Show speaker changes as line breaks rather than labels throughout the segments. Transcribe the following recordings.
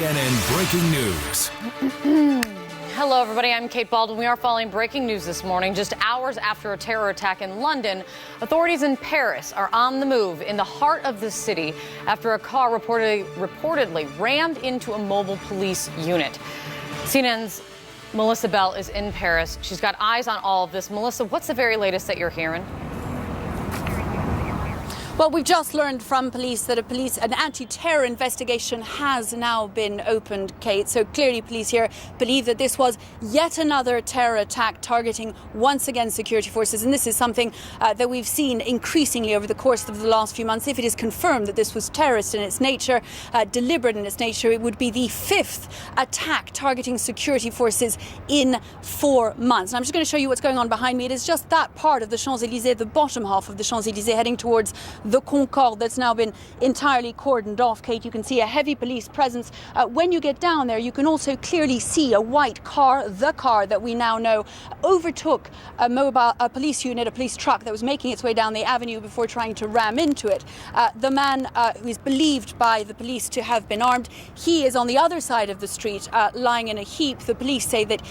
CNN breaking news.
Hello, everybody. I'm Kate Baldwin. We are following breaking news this morning. Just hours after a terror attack in London, authorities in Paris are on the move in the heart of the city after a car reportedly rammed into a mobile police unit. CNN's Melissa Bell is in Paris. She's got eyes on all of this. Melissa, what's the very latest that you're hearing?
Well, we've just learned from police that an anti-terror investigation has now been opened, Kate. So clearly police here believe that this was yet another terror attack targeting once again security forces. And this is something that we've seen increasingly over the course of the last few months. If it is confirmed that this was terrorist in its nature, deliberate in its nature, it would be the fifth attack targeting security forces in 4 months. And I'm just going to show you what's going on behind me. It is just that part of the Champs-Élysées, the bottom half of the Champs-Élysées, heading towards the Concorde that's now been entirely cordoned off, Kate. You can see a heavy police presence. When you get down there, you can also clearly see a white car, the car that we now know overtook a police unit, a police truck that was making its way down the avenue before trying to ram into it. The man who is believed by the police to have been armed, he is on the other side of the street, lying in a heap. The police say that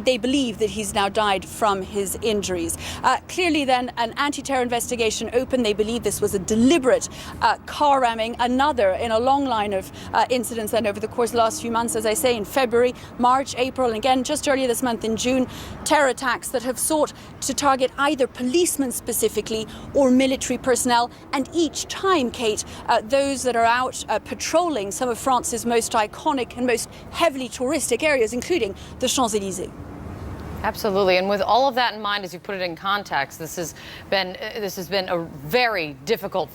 they believe that he's now died from his injuries. Clearly then, an anti-terror investigation opened. They believe this was a deliberate car ramming, another in a long line of incidents then over the course of the last few months, as I say, in February, March, April, and again just earlier this month in June, terror attacks that have sought to target either policemen specifically or military personnel. And each time, Kate, those that are out patrolling some of France's most iconic and most heavily touristic areas, including the Champs-Élysées.
Absolutely. And with all of that in mind, as you put it in context, this has been a very difficult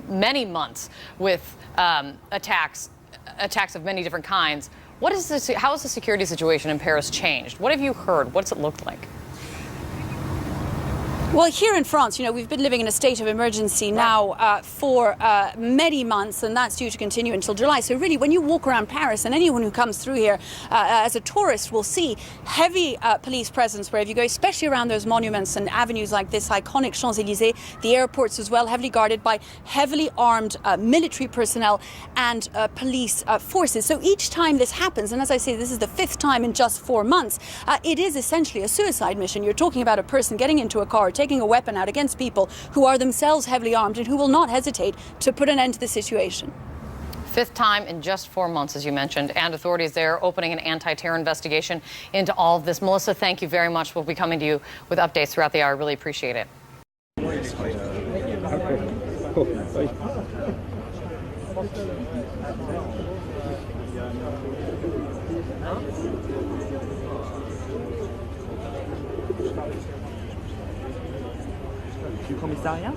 many months with attacks of many different kinds. How has the security situation in Paris changed? What have you heard? What's it looked like?
Well, here in France, we've been living in a state of emergency now for many months, and that's due to continue until July. So really, when you walk around Paris, and anyone who comes through here as a tourist will see heavy police presence wherever you go, especially around those monuments and avenues like this iconic Champs-Élysées, the airports as well, heavily guarded by heavily armed military personnel and police forces. So each time this happens, and as I say, this is the fifth time in just 4 months, it is essentially a suicide mission. You're talking about a person getting into a car, taking a weapon out against people who are themselves heavily armed and who will not hesitate to put an end to the situation.
Fifth time in just 4 months, as you mentioned, and authorities there opening an anti-terror investigation into all of this. Melissa, thank you very much. We'll be coming to you with updates throughout the hour. I really appreciate it.
Du commissariat